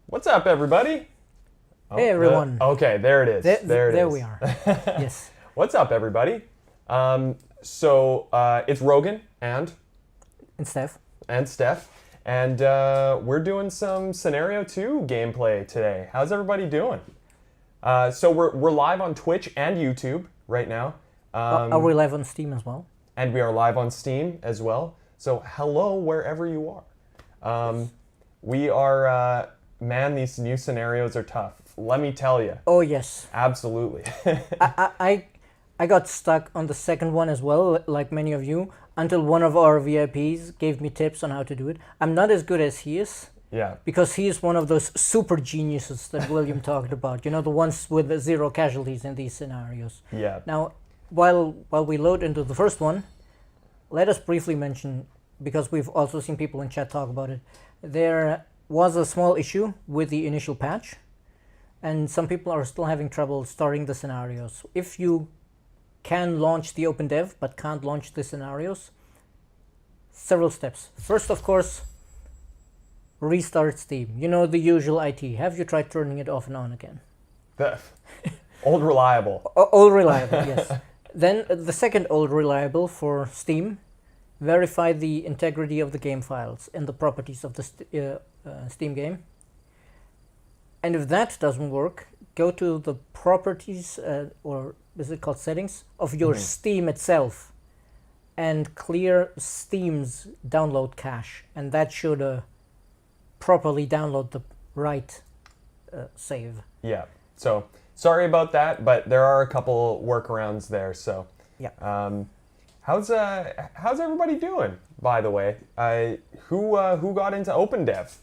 What's up, everybody? Hey, everyone. Okay, there it is. There we are. Yes. What's up, everybody? It's Rogan and Steph. Steph, and we're doing some Scenario 2 gameplay today. How's everybody doing? So we're live on Twitch and YouTube right now. Are we live on Steam as well? And we are live on Steam as well. So hello wherever you are. We are, man, these new scenarios are tough. Let me tell you. Oh, yes. Absolutely. I got stuck on the second one as well, like many of you, until one of our VIPs gave me tips on how to do it. I'm not as good as he is. Yeah. Because he is one of those super geniuses that William talked about. You know, the ones with zero casualties in these scenarios. Yeah. Now, while we load into the first one, let us briefly mention, because we've also seen people in chat talk about it, there was a small issue with the initial patch, and some people are still having trouble starting the scenarios. If you can launch the OpenDev but can't launch the scenarios, several steps. First, of course, restart Steam. You know, the usual IT. Have you tried turning it off and on again? The old reliable. Old reliable, yes. Then the second old reliable for Steam, verify the integrity of the game files and the properties of the Steam game. And if that doesn't work, go to the properties, or is it called settings, of your Steam itself, and clear Steam's download cache. And that should properly download the right save. Yeah. So sorry about that, but there are a couple workarounds there. So yeah. How's everybody doing, by the way? Who got into OpenDev?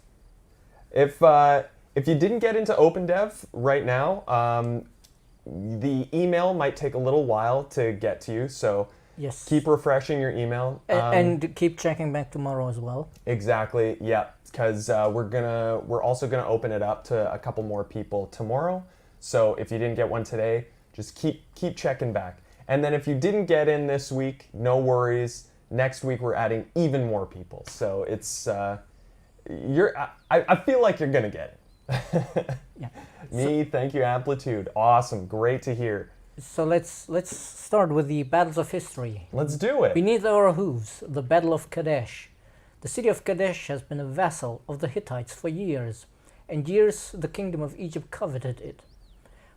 If you didn't get into OpenDev right now, the email might take a little while to get to you. So yes, keep refreshing your email and keep checking back tomorrow as well. Exactly. Yeah, because we're also gonna open it up to a couple more people tomorrow. So if you didn't get one today, just keep checking back. And then if you didn't get in this week, no worries. Next week we're adding even more people. So it's I feel like you're gonna get it. Yeah. Thank you, Amplitude. Awesome, great to hear. So let's start with the battles of history. Let's do it. Beneath our hooves, the Battle of Kadesh. The city of Kadesh has been a vassal of the Hittites for years, and years the kingdom of Egypt coveted it.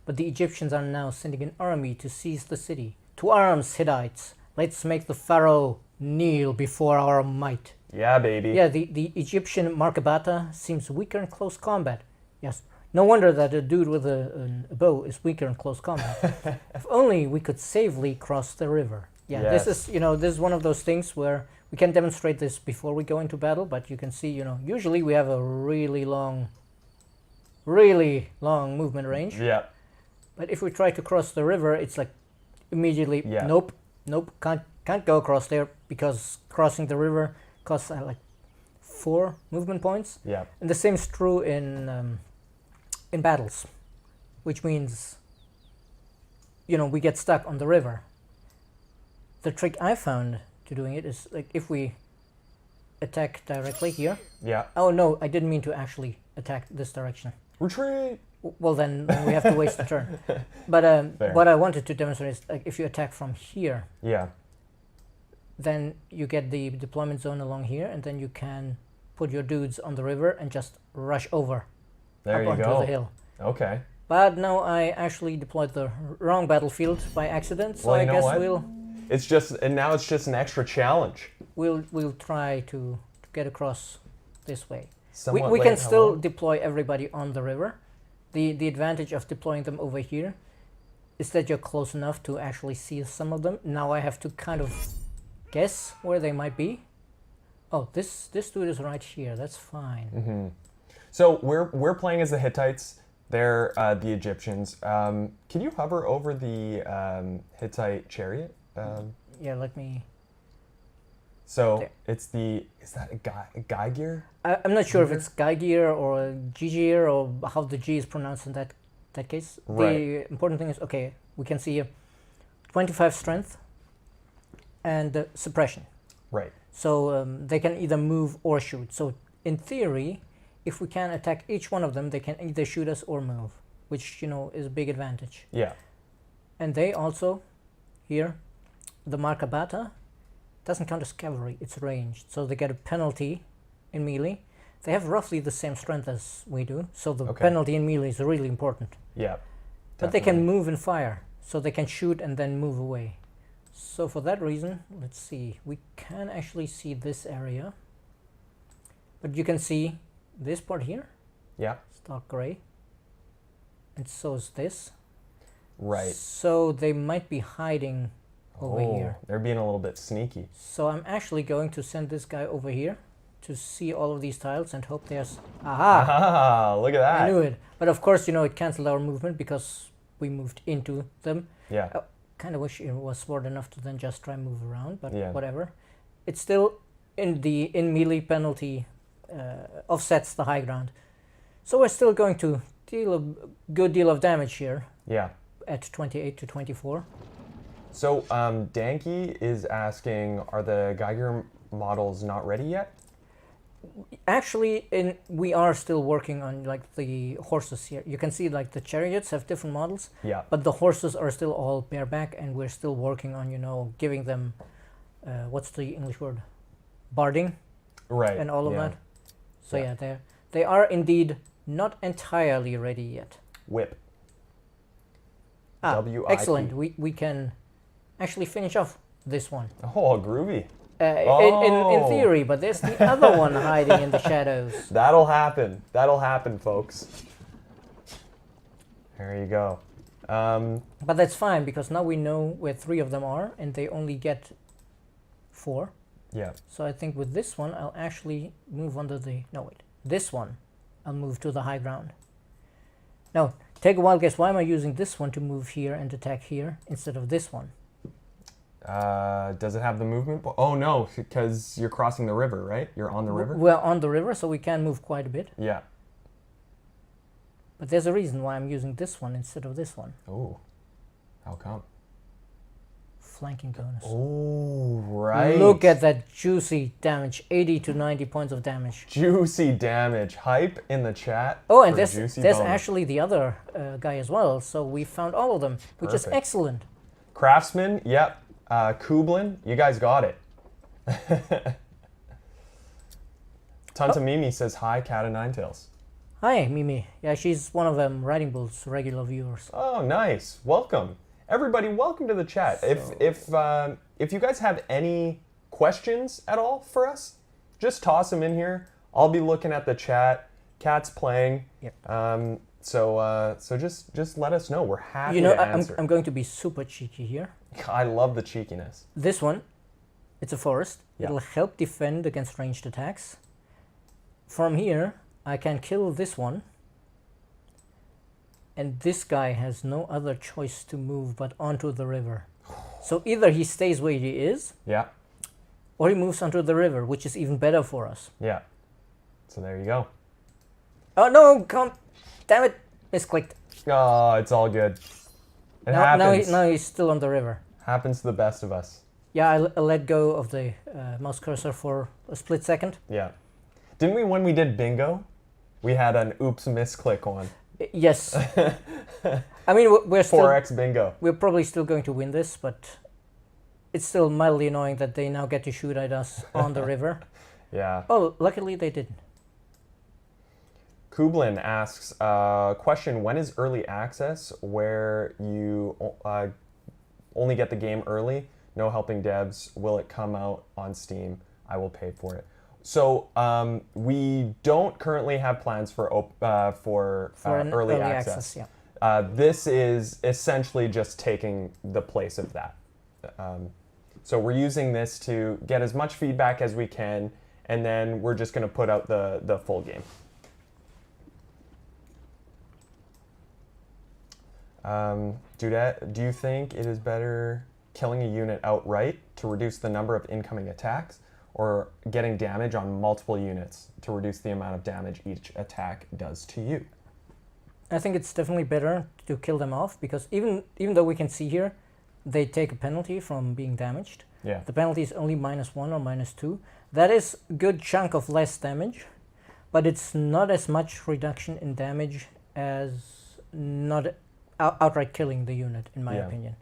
But the Egyptians are now sending an army to seize the city. To arms, Hittites! Let's make the pharaoh kneel before our might. Yeah, baby. Yeah, the Egyptian Markabata seems weaker in close combat. Yes, no wonder that a dude with a bow is weaker in close combat. If only we could safely cross the river. Yeah, yes. This is one of those things where we can demonstrate this before we go into battle, but you can see, usually we have a really long movement range. Yeah. But if we try to cross the river, it's like immediately, yeah. Nope, can't go across there, because crossing the river costs like 4 movement points. Yeah. And the same is true in battles, which means, we get stuck on the river. The trick I found to doing it is, like, if we attack directly here. Yeah. Oh no, I didn't mean to actually attack this direction. Retreat. Well, then we have to waste a turn. But what I wanted to demonstrate is, like, if you attack from here, yeah, then you get the deployment zone along here, and then you can put your dudes on the river and just rush over there up you onto go. the hill. Okay. But no, I actually deployed the wrong battlefield by accident, so well, I guess what? It's just an extra challenge. We'll try to get across this way. Somewhat we late, can still deploy everybody on the river. The advantage of deploying them over here is that you're close enough to actually see some of them. Now I have to kind of guess where they might be. Oh, this dude is right here. That's fine. Mm-hmm. So we're playing as the Hittites. They're the Egyptians. Can you hover over the Hittite chariot? Yeah, let me... So there. it's is that a guy gear? I'm not sure if it's Geigir or Gigir or how the G is pronounced in that case. Right. The important thing is, okay, we can see here 25 strength and suppression. Right. So they can either move or shoot. So in theory, if we can attack each one of them, they can either shoot us or move, which, you know, is a big advantage. Yeah. And they also, here, the Markabata doesn't count as cavalry, it's ranged. So they get a penalty in melee. They have roughly the same strength as we do, so the penalty in melee is really important. Yeah. But they can move and fire, so they can shoot and then move away. So for that reason, let's see, we can actually see this area. But you can see this part here. Yeah. It's dark gray. And so is this. Right. So they might be hiding over here. They're being a little bit sneaky. So I'm actually going to send this guy over here to see all of these tiles and hope there's... Aha! Ah, look at that. I knew it. But of course, you know, it canceled our movement because we moved into them. Yeah. I kind of wish it was smart enough to then just try and move around, but Yeah. whatever. It's still in melee penalty offsets the high ground. So we're still going to deal a good deal of damage here. Yeah. At 28 to 24. So Danky is asking, are the Geiger models not ready yet? Actually, we are still working on like the horses here. You can see like the chariots have different models. Yeah. But the horses are still all bareback, and we're still working on, you know, giving them, what's the English word? Barding. Right. And all of that. So yeah, they are indeed not entirely ready yet. Whip. W-I-P. Excellent. We can actually finish off this one. Oh, groovy. In theory, but there's the other one hiding in the shadows. That'll happen. That'll happen, folks. There you go. But that's fine, because now we know where 3 of them are, and they only get 4. Yeah. So I think with this one, I'll actually move under the... No, wait. This one, I'll move to the high ground. Now, take a wild guess. Why am I using this one to move here and attack here instead of this one? Does it have the movement? Oh, no, because you're crossing the river, right? You're on the river? We're on the river, so we can move quite a bit. Yeah. But there's a reason why I'm using this one instead of this one. Oh, how come? Flanking bonus. Oh, right. Look at that juicy damage. 80 to 90 points of damage. Juicy damage. Hype in the chat. Oh, and there's actually the other guy as well. So we found all of them, which is excellent. Craftsman, yep. Kublin, you guys got it. Tanta Mimi says, hi, Cat of Ninetails. Hi, Mimi. Yeah, she's one of them Riding Bull's regular viewers. Oh, nice. Welcome. Everybody, welcome to the chat. So, if you guys have any questions at all for us, just toss them in here. I'll be looking at the chat. Cat's playing. Yep. So just let us know. We're happy to answer. I'm going to be super cheeky here. I love the cheekiness. This one, it's a forest. Yeah. It'll help defend against ranged attacks. From here, I can kill this one. And this guy has no other choice to move but onto the river. So either he stays where he is, or he moves onto the river, which is even better for us. Yeah. So there you go. Oh no, damn it, misclicked. Oh, it's all good. It happens. Now he's still on the river. Happens to the best of us. Yeah, I let go of the mouse cursor for a split second. Yeah. Didn't we, when we did bingo, we had an oops misclick one? Yes. I mean, we're still... 4x bingo. We're probably still going to win this, but it's still mildly annoying that they now get to shoot at us on the river. Yeah. Oh, luckily they didn't. Kublin asks, question, when is early access where you only get the game early? No helping devs. Will it come out on Steam? I will pay for it. So we don't currently have plans for early access. Yeah. This is essentially just taking the place of that. So we're using this to get as much feedback as we can, and then we're just going to put out the full game. Dudette, do you think it is better killing a unit outright to reduce the number of incoming attacks, or getting damage on multiple units to reduce the amount of damage each attack does to you? I think it's definitely better to kill them off, because even though we can see here, they take a penalty from being damaged. Yeah. The penalty is only -1 or -2. That is a good chunk of less damage, but it's not as much reduction in damage as not outright killing the unit, in my opinion.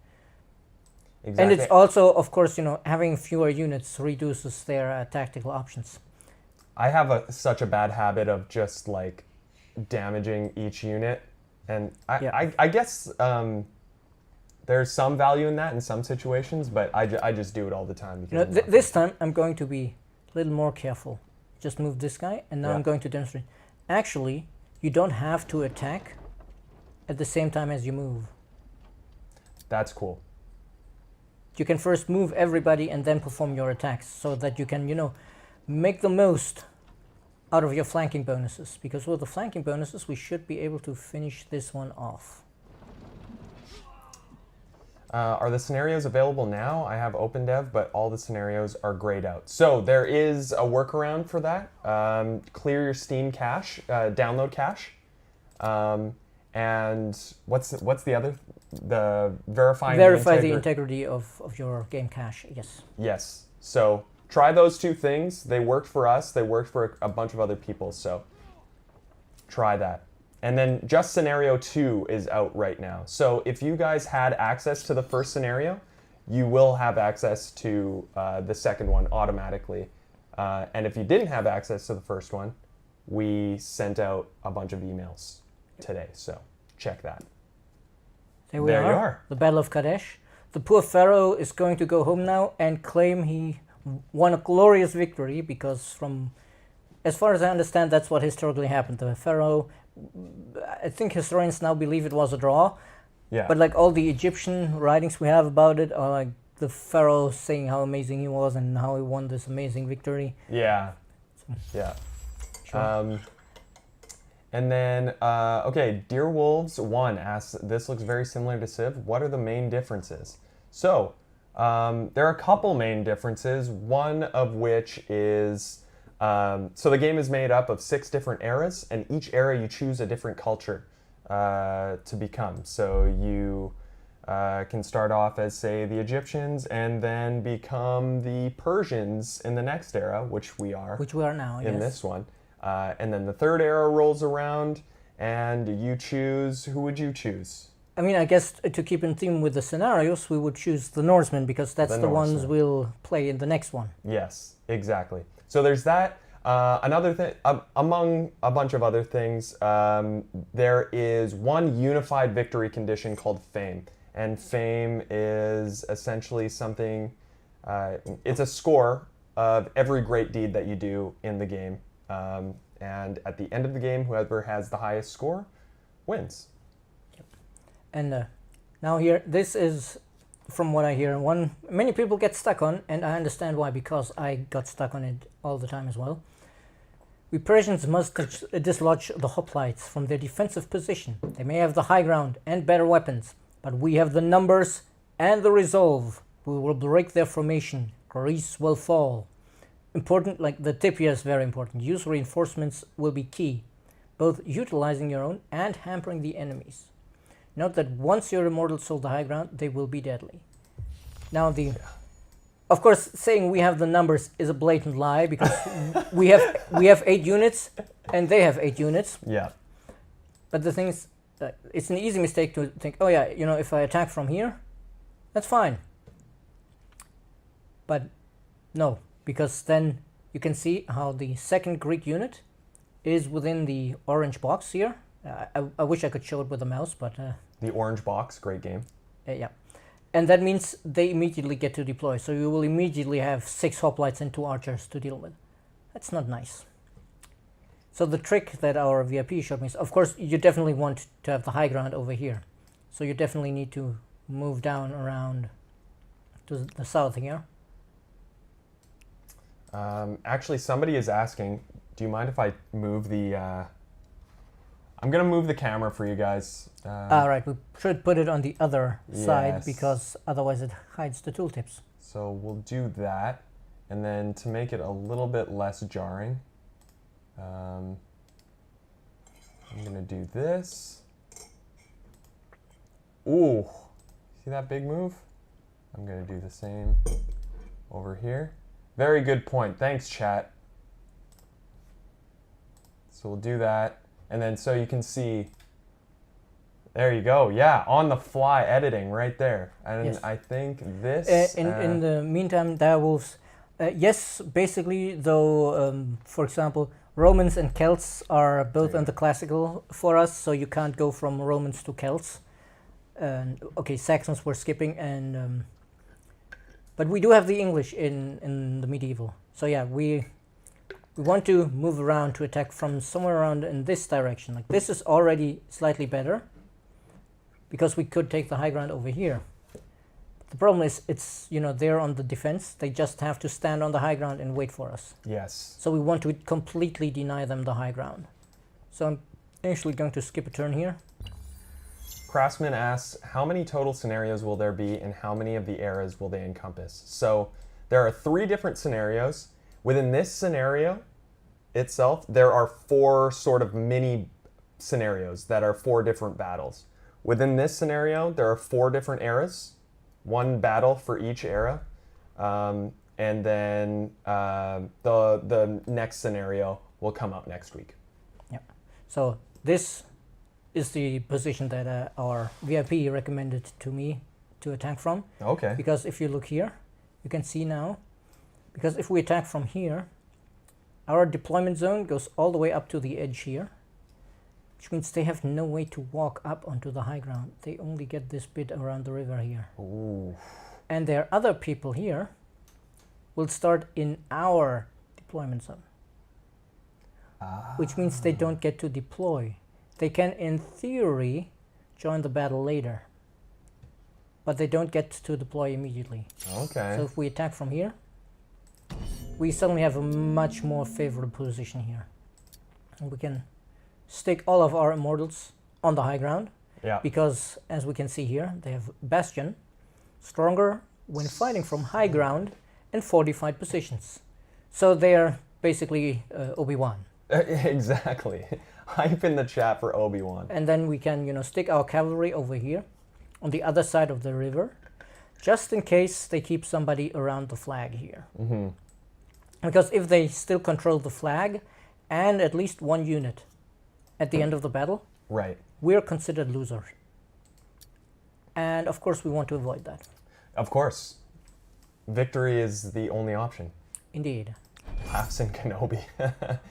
Exactly. And it's also, of course, having fewer units reduces their tactical options. I have such a bad habit of just like damaging each unit, and I guess there's some value in that in some situations, but I just do it all the time. Because this time I'm going to be a little more careful. Just move this guy, and now I'm going to demonstrate. Actually, you don't have to attack at the same time as you move. That's cool. You can first move everybody and then perform your attacks, so that you can, make the most out of your flanking bonuses. Because with the flanking bonuses, we should be able to finish this one off. Are the scenarios available now? I have OpenDev, but all the scenarios are grayed out. So there is a workaround for that. Clear your Steam cache, download cache. And what's the other? The verify the integrity of your game cache, yes. Yes. So try those two things. They worked for us. They worked for a bunch of other people. So try that. And then just scenario 2 is out right now. So if you guys had access to the first scenario, you will have access to the second one automatically. And if you didn't have access to the first one, we sent out a bunch of emails today. So check that. There you are. The Battle of Kadesh. The poor pharaoh is going to go home now and claim he won a glorious victory, because as far as I understand, that's what historically happened. The pharaoh, I think historians now believe it was a draw. Yeah. But like all the Egyptian writings we have about it are like the pharaoh saying how amazing he was and how he won this amazing victory. Yeah. Yeah. Sure. And then, okay, Deerwolves1 asks, this looks very similar to Civ. What are the main differences? So, there are a couple main differences, one of which is, so the game is made up of 6 different eras, and each era you choose a different culture to become. So you can start off as, say, the Egyptians, and then become the Persians in the next era, which we are. Which we are now, in this one. And then the third era rolls around, and you choose. Who would you choose? I mean, I guess to keep in theme with the scenarios, we would choose the Norsemen, because that's the ones we'll play in the next one. Yes, exactly. So there's that. Another thing, among a bunch of other things, there is one unified victory condition called Fame. And Fame is essentially something, it's a score of every great deed that you do in the game. And at the end of the game, whoever has the highest score wins. Yep. And now here, this is, from what I hear, one many people get stuck on, and I understand why, because I got stuck on it all the time as well. We Persians must dislodge the hoplites from their defensive position. They may have the high ground and better weapons, but we have the numbers and the resolve. We will break their formation. Greece will fall. Important, like the tip here is very important. Use reinforcements will be key, both utilizing your own and hampering the enemies. Note that once your immortals hold the high ground, they will be deadly. Now of course, saying we have the numbers is a blatant lie, because we have 8 units and they have 8 units. Yeah. But the thing is, it's an easy mistake to think, oh yeah, if I attack from here, that's fine. But no. Because then you can see how the second Greek unit is within the orange box here. I wish I could show it with a mouse, but... the orange box, great game. Yeah. And that means they immediately get to deploy. So you will immediately have 6 hoplites and 2 archers to deal with. That's not nice. So the trick that our VIP showed me is, of course, you definitely want to have the high ground over here. So you definitely need to move down around to the south here. Actually, somebody is asking, do you mind if I move the... I'm going to move the camera for you guys. Right, we should put it on the other side, because otherwise it hides the tooltips. So we'll do that. And then to make it a little bit less jarring, I'm going to do this. Ooh, see that big move? I'm going to do the same over here. Very good point. Thanks, chat. So we'll do that. And then so you can see, there you go. Yeah, on the fly editing right there. And Yes. I think this... In the meantime, direwolves, yes, basically, though, for example, Romans and Celts are both in the classical for us, so you can't go from Romans to Celts. Okay, Saxons we're skipping, and but we do have the English in the medieval. So yeah, we want to move around to attack from somewhere around in this direction. Like this is already slightly better, because we could take the high ground over here. The problem is it's, you know, they're on the defense. They just have to stand on the high ground and wait for us. Yes. So we want to completely deny them the high ground. So I'm actually going to skip a turn here. Craftsman asks, how many total scenarios will there be and how many of the eras will they encompass? So there are 3 different scenarios. Within this scenario itself, there are 4 sort of mini scenarios that are 4 different battles. Within this scenario, there are 4 different eras, 1 battle for each era, and then the next scenario will come up next week. Yeah. So this is the position that our VIP recommended to me to attack from. Okay. Because if you look here, you can see now, because if we attack from here, our deployment zone goes all the way up to the edge here, which means they have no way to walk up onto the high ground. They only get this bit around the river here. Ooh. And their other people here will start in our deployment zone, which means they don't get to deploy. They can, in theory, join the battle later, but they don't get to deploy immediately. Okay. So if we attack from here, we suddenly have a much more favorable position here. And we can stick all of our immortals on the high ground, Yeah. because as we can see here, they have Bastion, stronger when fighting from high ground and fortified positions. So they are basically Obi-Wan. Exactly. Hype in the chat for Obi-Wan. And then we can, you know, stick our cavalry over here on the other side of the river, just in case they keep somebody around the flag here. Mm-hmm. Because if they still control the flag and at least 1 unit at the end of the battle, Right. we're considered losers. And of course we want to avoid that. Of course. Victory is the only option. Indeed. Laughs in Kenobi.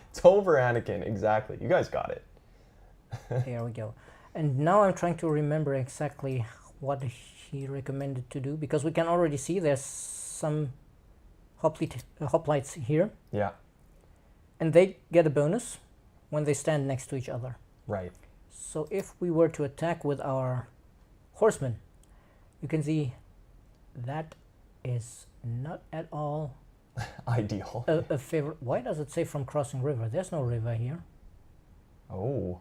It's over, Anakin. Exactly. You guys got it. There we go. And now I'm trying to remember exactly what he recommended to do, because we can already see there's some hoplites here, Yeah. and they get a bonus when they stand next to each other. Right. So if we were to attack with our horsemen, you can see that is not at all Ideal. a favorite. Why does it say from crossing river? There's no river here. Oh.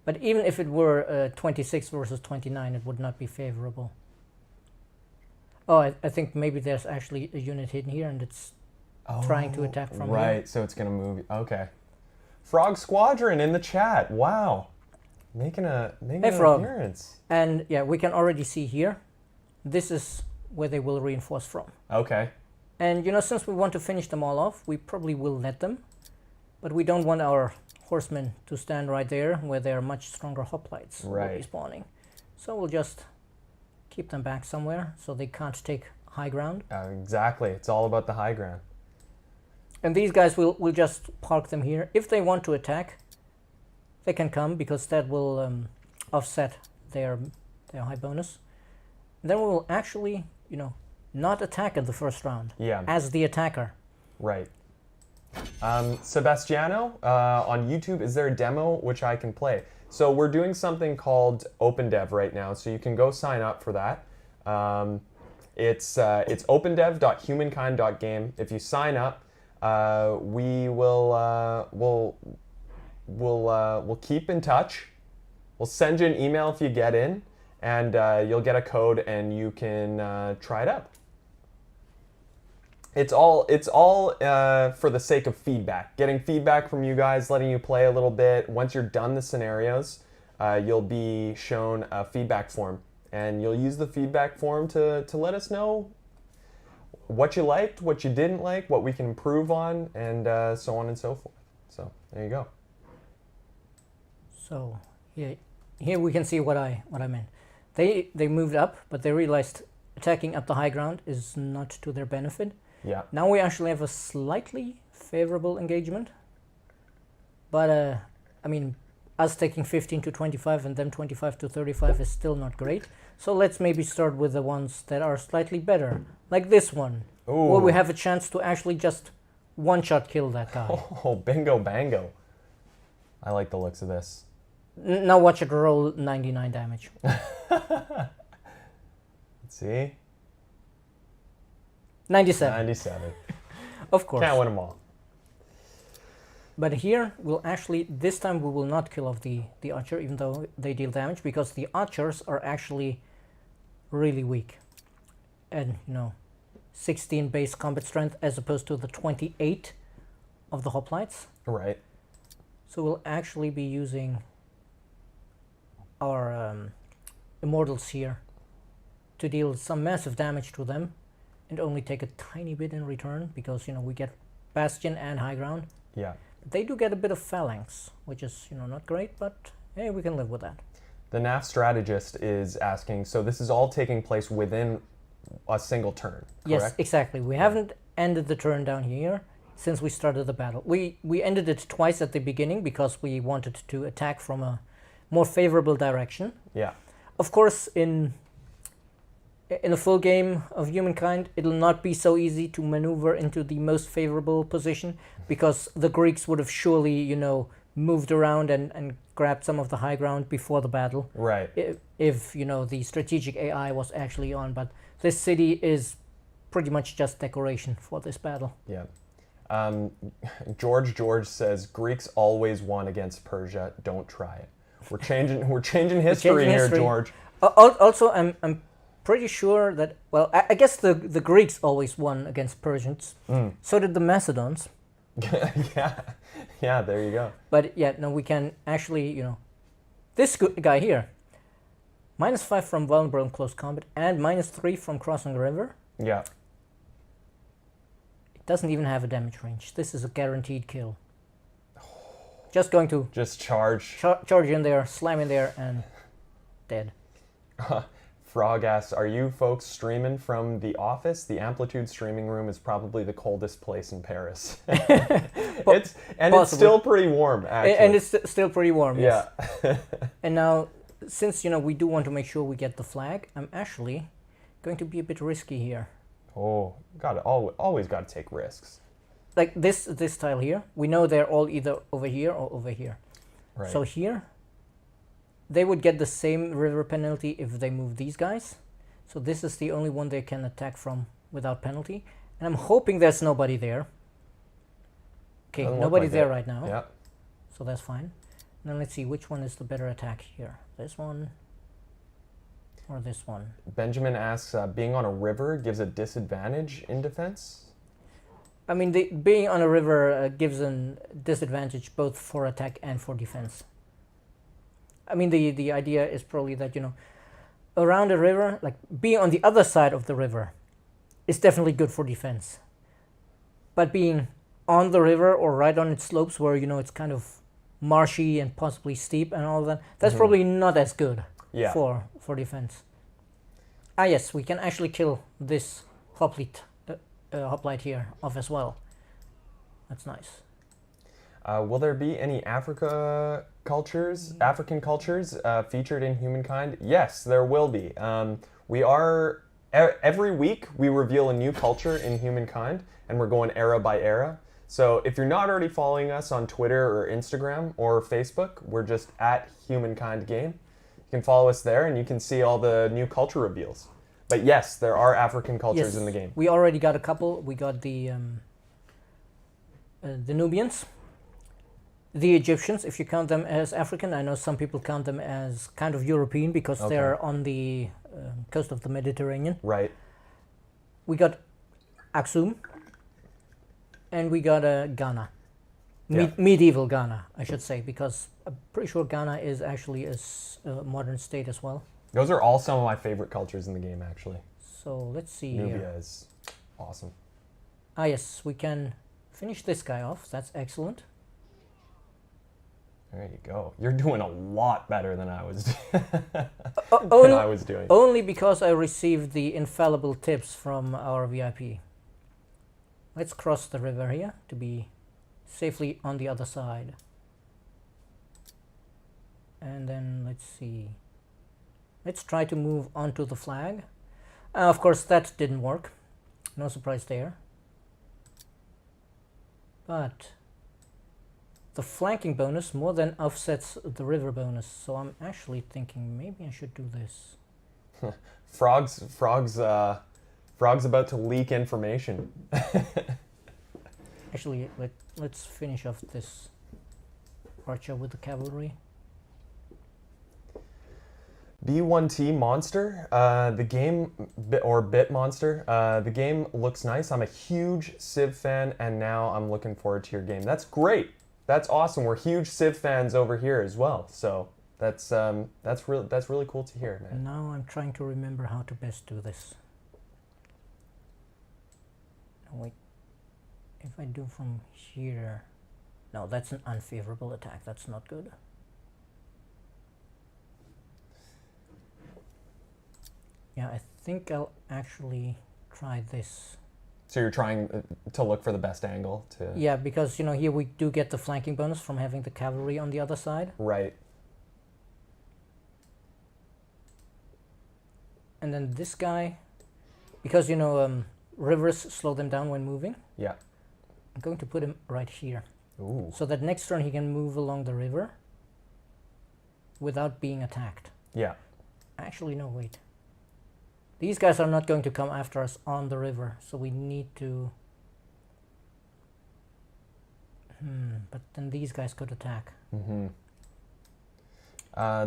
But even if it were 26 versus 29, it would not be favorable. Oh, I think maybe there's actually a unit hidden here, and it's trying to attack from Right, here. so it's going to move. Okay. Frog Squadron in the chat. Wow. Making an Frog. appearance. And yeah, we can already see here, this is where they will reinforce from. Okay. And you know, since we want to finish them all off, we probably will let them. But we don't want our horsemen to stand right there where there are much stronger hoplites will be Right. spawning. So we'll just keep them back somewhere so they can't take high ground. Exactly. It's all about the high ground. And these guys will just park them here. If they want to attack, they can come, because that will offset their high bonus. Then we will actually, you know, not attack in the first round Yeah. as the attacker. Right. Sebastiano, on YouTube, is there a demo which I can play? So we're doing something called OpenDev right now, so you can go sign up for that. It's opendev.humankind.game. If you sign up, we will we'll keep in touch. We'll send you an email if you get in, and you'll get a code and you can try it out. It's all for the sake of feedback, getting feedback from you guys, letting you play a little bit. Once you're done the scenarios, you'll be shown a feedback form, and you'll use the feedback form to let us know what you liked, what you didn't like, what we can improve on, and so on and so forth. So there you go. So here we can see what I meant. They moved up, but they realized attacking up the high ground is not to their benefit. Yeah. Now we actually have a slightly favorable engagement, but I mean, us taking 15 to 25 and them 25 to 35 is still not great. So let's maybe start with the ones that are slightly better, like this one, where we have a chance to actually just one-shot kill that guy. Oh, bingo bango. I like the looks of this. Now watch it roll 99 damage. Let's see. 97. 97. Of course. Can't win them all. But here, we'll actually, this time we will not kill off the archer, even though they deal damage, because the archers are actually really weak. And, 16 base combat strength as opposed to the 28 of the hoplites. Right. So we'll actually be using our immortals here to deal some massive damage to them and only take a tiny bit in return, because, we get bastion and high ground. Yeah. They do get a bit of phalanx, which is, not great, but hey, we can live with that. The NAF strategist is asking, so this is all taking place within a single turn, correct? Yes, exactly. We haven't ended the turn down here since we started the battle. We ended it twice at the beginning because we wanted to attack from a more favorable direction. Yeah. Of course, in a full game of Humankind, it'll not be so easy to maneuver into the most favorable position, because the Greeks would have surely, moved around and grabbed some of the high ground before the battle. Right. If the strategic AI was actually on. But this city is pretty much just decoration for this battle. Yeah. George says, Greeks always won against Persia. Don't try it. We're changing history here, George. Also, I'm pretty sure that, well, I guess the Greeks always won against Persians. So did the Macedons. Yeah, there you go. But yeah, no, we can actually, this guy here, -5 from vulnerable in close combat and -3 from crossing the river. Yeah. It doesn't even have a damage range. This is a guaranteed kill. Just going to charge in there, slam in there, and dead. Frog asks, are you folks streaming from the office? The Amplitude streaming room is probably the coldest place in Paris. It's still pretty warm, actually. And it's still pretty warm, yes. Yeah. And now, since, we do want to make sure we get the flag, I'm actually going to be a bit risky here. Oh, always got to take risks. Like this tile here, we know they're all either over here or over here. Right. So here, they would get the same river penalty if they move these guys. So this is the only one they can attack from without penalty. And I'm hoping there's nobody there. Okay, nobody's there right now. Yeah. So that's fine. Now let's see, which one is the better attack here? This one or this one? Benjamin asks, being on a river gives a disadvantage in defense? I mean, being on a river gives a disadvantage both for attack and for defense. I mean, the idea is probably that, around a river, like being on the other side of the river is definitely good for defense. But being on the river or right on its slopes where, it's kind of marshy and possibly steep and all that, that's probably not as good for defense. Ah, yes, we can actually kill this hoplite here off as well. That's nice. Will there be any African cultures featured in Humankind? Yes, there will be. Every week we reveal a new culture in Humankind, and we're going era by era. So if you're not already following us on Twitter or Instagram or Facebook, we're just at Humankind Game. You can follow us there, and you can see all the new culture reveals. But yes, there are African cultures in the game. We already got a couple. We got the Nubians. The Egyptians, if you count them as African. I know some people count them as kind of European because they're on the coast of the Mediterranean. Right. We got Aksum, and we got Ghana. Medieval Ghana, I should say, because I'm pretty sure Ghana is actually a modern state as well. Those are all some of my favorite cultures in the game, actually. So let's see Nubia here. is awesome. Ah, yes, we can finish this guy off. That's excellent. There you go. You're doing a lot better than I was, doing. Only because I received the infallible tips from our VIP. Let's cross the river here to be safely on the other side. And then let's see. Let's try to move onto the flag. Of course, that didn't work. No surprise there. But the flanking bonus more than offsets the river bonus. So I'm actually thinking maybe I should do this. Frog's about to leak information. Actually, let's finish off this archer with the cavalry. B1T Monster, the game, or Bit Monster, the game looks nice. I'm a huge Civ fan, and now I'm looking forward to your game. That's great. That's awesome. We're huge Civ fans over here as well. So that's really cool to hear, man. Now I'm trying to remember how to best do this. Oh, wait, if I do from here, no, that's an unfavorable attack. That's not good. Yeah, I think I'll actually try this. So you're trying to look for the best angle to... Yeah, because, you know, here we do get the flanking bonus from having the cavalry on the other side. Right. And then this guy, because, you know, rivers slow them down when moving. Yeah. I'm going to put him right here. Ooh. So that next turn he can move along the river without being attacked. Yeah. Actually, no, wait. These guys are not going to come after us on the river, so we need to... but then these guys could attack. Mm-hmm.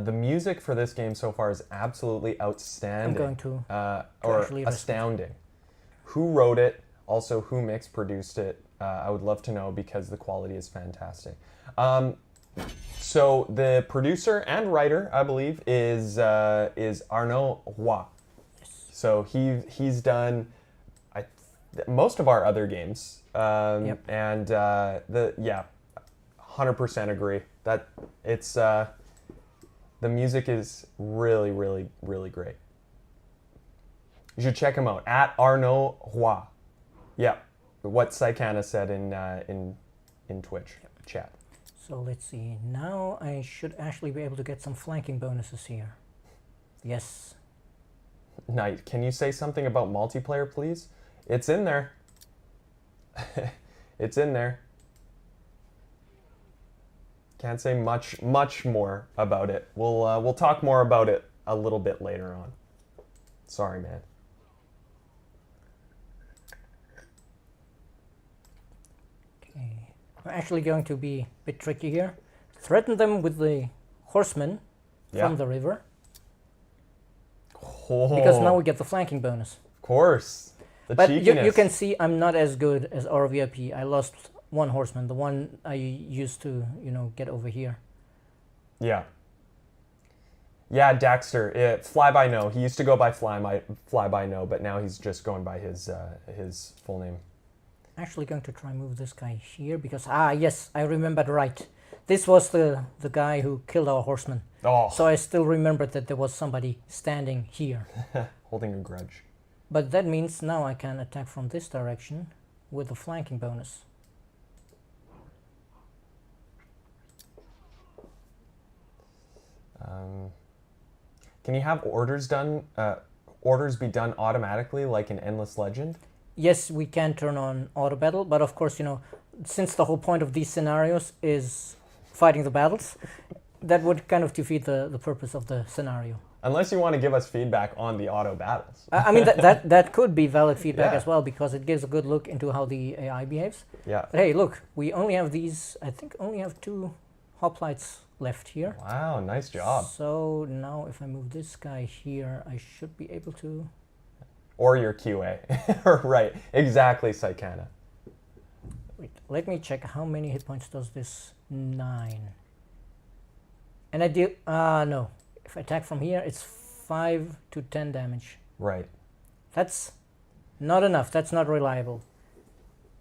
The music for this game so far is absolutely outstanding. I'm going to or astounding. Who wrote it? Also, who produced it? I would love to know because the quality is fantastic. So the producer and writer, I believe, is Arnaud Roy. So he's done most of our other games, Yep. and 100% agree that it's the music is really, really, really great. You should check him out at Arnaud Roy. Yeah, what Saikana said in Twitch chat. So let's see. Now I should actually be able to get some flanking bonuses here. Yes. Knight, can you say something about multiplayer, please? It's in there. It's in there. Can't say much more about it. We'll talk more about it a little bit later on. Sorry, man. Okay. We're actually going to be a bit tricky here. Threaten them with the horsemen from the river. Oh, because now we get the flanking bonus. Of course. But you can see I'm not as good as our VIP. I lost one horseman, the one I used to, get over here. Yeah. Yeah, Daxter. Fly by No. He used to go by Fly by No, but now he's just going by his full name. Actually going to try and move this guy here because, yes, I remembered right. This was the guy who killed our horseman. Oh. So I still remembered that there was somebody standing here. Holding a grudge. But that means now I can attack from this direction with a flanking bonus. Can you have orders be done automatically like in Endless Legend? Yes, we can turn on auto battle, but of course, since the whole point of these scenarios is fighting the battles, that would kind of defeat the purpose of the scenario. Unless you want to give us feedback on the auto battles. I mean, that could be valid feedback as well, because it gives a good look into how the AI behaves. Yeah. But hey, look, we only have these, I think only have 2 hoplites left here. Wow, nice job. So now if I move this guy here, I should be able to... Or your QA. Right, exactly, Saikana. Wait, let me check how many hit points does this 9. And I do, no. If I attack from here, it's 5 to 10 damage. Right. That's not enough. That's not reliable.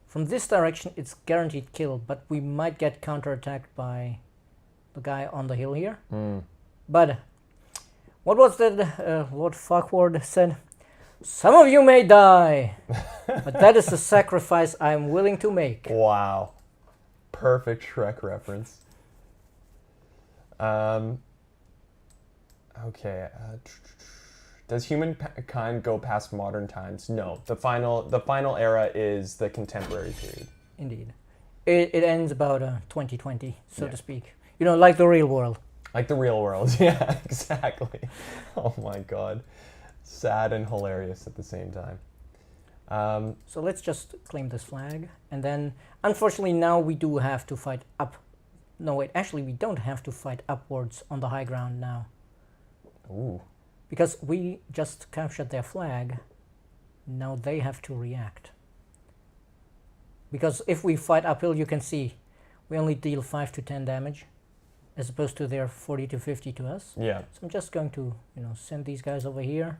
From this direction, it's guaranteed kill, but we might get counterattacked by the guy on the hill here. But what was that Lord Farquaad said? Some of you may die, but that is the sacrifice I am willing to make. Wow. Perfect Shrek reference. Okay. Does humankind go past modern times? No. The final era is the contemporary period. Indeed. It ends about 2020, so to speak. You know, like the real world. Like the real world. Yeah, exactly. Oh my god. Sad and hilarious at the same time. So let's just claim this flag. And then, unfortunately, now we do have to fight up. No, wait. Actually, we don't have to fight upwards on the high ground now. Ooh. Because we just captured their flag. Now they have to react. Because if we fight uphill, you can see we only deal 5 to 10 damage, as opposed to their 40 to 50 to us. Yeah. So I'm just going to, send these guys over here.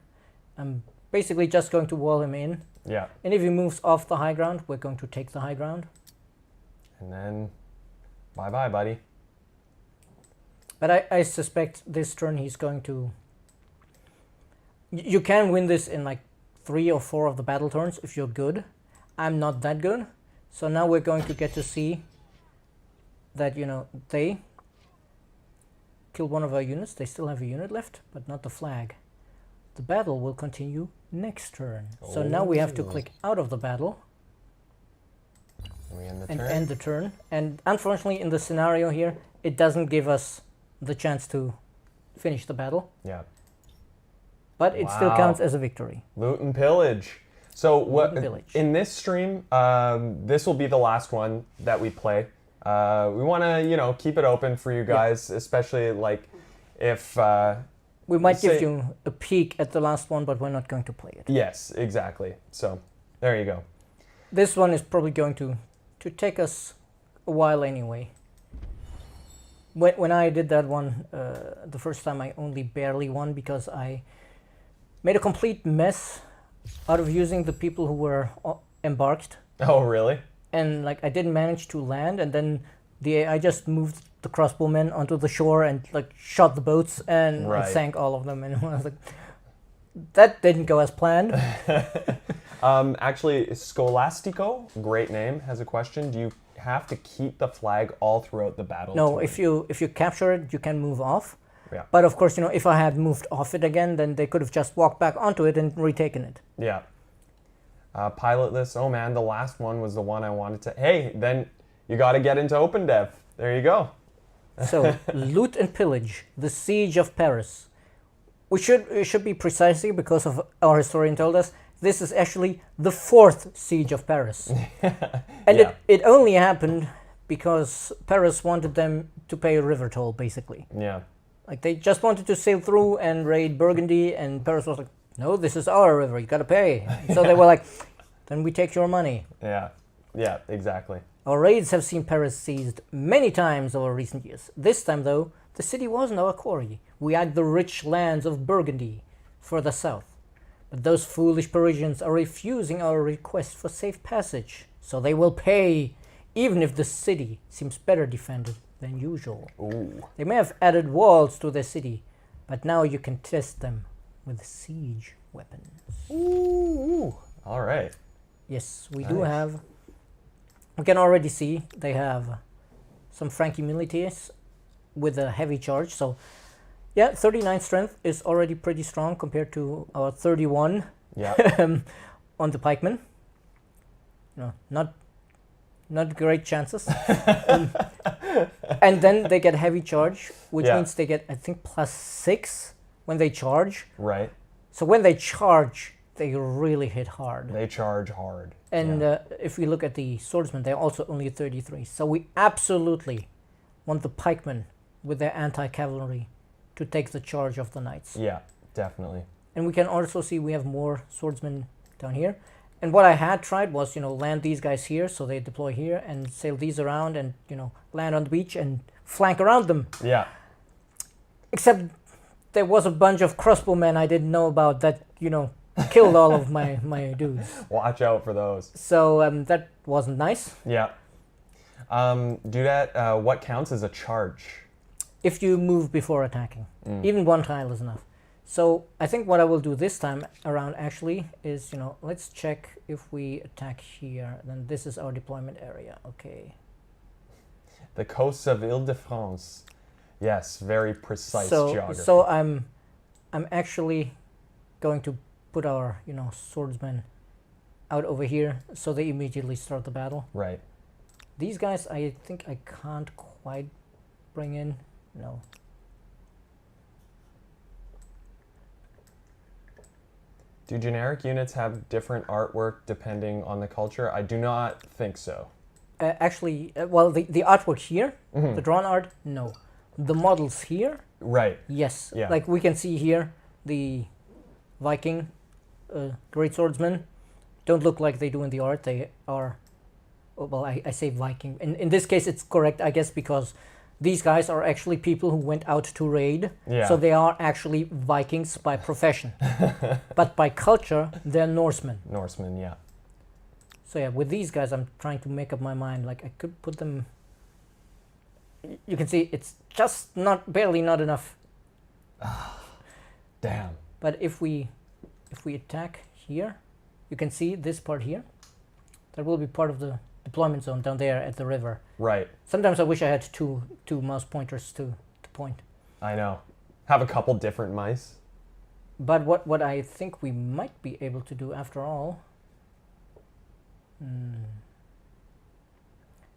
I'm basically just going to wall him in. Yeah. And if he moves off the high ground, we're going to take the high ground. And then, bye-bye, buddy. But I suspect this turn he's going to... You can win this in like 3 or 4 of the battle turns if you're good. I'm not that good. So now we're going to get to see that, they killed one of our units. They still have a unit left, but not the flag. The battle will continue next turn. So now we have to click out of the battle. We end the and turn. end the turn. And unfortunately, in the scenario here, it doesn't give us the chance to finish the battle. Yeah. But it still counts as a victory. Loot and pillage. So what Village. in this stream, this will be the last one that we play. We want to, keep it open for you guys, especially like if we might give you a peek at the last one, but we're not going to play it. Yes, exactly. So there you go. This one is probably going to take us a while anyway. When I did that one the first time, I only barely won because I made a complete mess out of using the people who were embarked. Oh, really? And I didn't manage to land, and then I just moved the crossbowmen onto the shore and shot the boats and sank all of them. And I was like, that didn't go as planned. Actually, Scholastico, great name, has a question. Do you have to keep the flag all throughout the battle? No, if you capture it, you can move off. Yeah. But of course, if I had moved off it again, then they could have just walked back onto it and retaken it. Yeah. Pilot list. Oh man, the last one was the one I wanted to. Hey, then you got to get into OpenDev. There you go. So, loot and pillage, the siege of Paris. It should be precisely because of our historian told us this is actually the 4th siege of Paris, and it only happened because Paris wanted them to pay a river toll, basically. Yeah. They just wanted to sail through and raid Burgundy, and Paris was like, no, this is our river, you gotta pay. So they were like, then we take your money. Yeah, yeah, exactly. Our raids have seen Paris seized many times over recent years. This time, though, the city wasn't our quarry. We had the rich lands of Burgundy further south. But those foolish Parisians are refusing our request for safe passage, so they will pay, even if the city seems better defended than usual. Ooh. They may have added walls to their city, but now you can test them with siege weapons. Ooh. All right. Yes, we do have. We can already see they have some Frankie militias with a heavy charge. So, yeah, 39 strength is already pretty strong compared to our 31 on the pikemen. Not great chances. And then they get heavy charge, which means they get, I think, +6 when they charge. Right. So when they charge, they really hit hard. They charge hard. And if we look at the swordsmen, they're also only 33. So we absolutely want the pikemen with their anti-cavalry to take the charge of the knights. Yeah, definitely. And we can also see we have more swordsmen down here. And what I had tried was, land these guys here, so they deploy here, and sail these around and, land on the beach and flank around them. Yeah. Except there was a bunch of crossbowmen I didn't know about that, killed all of my dudes. Watch out for those. So that wasn't nice. Yeah. Dudette, what counts as a charge? if you move before attacking. Even one tile is enough. So I think what I will do this time around actually is, let's check if we attack here. Then this is our deployment area. Okay. The coasts of Ile-de-France. Yes, very precise geography. So I'm actually going to put our, swordsmen out over here so they immediately start the battle. Right. These guys, I think I can't quite bring in. No. Do generic units have different artwork depending on the culture? I do not think so. Actually, well, the artwork here, the drawn art, no. The models here, right? Yes. Yeah. Like we can see here, the Viking great swordsmen don't look like they do in the art. They are, well, I say Viking. In this case, it's correct, I guess, because these guys are actually people who went out to raid. Yeah. So they are actually Vikings by profession. But by culture, they're Norsemen. Norsemen, yeah. So yeah, with these guys, I'm trying to make up my mind. Like I could put them. You can see it's just barely not enough. Damn. But if we attack here, you can see this part here. That will be part of the deployment zone down there at the river. Right. Sometimes I wish I had two mouse pointers to point. I know. Have a couple different mice. But what I think we might be able to do after all.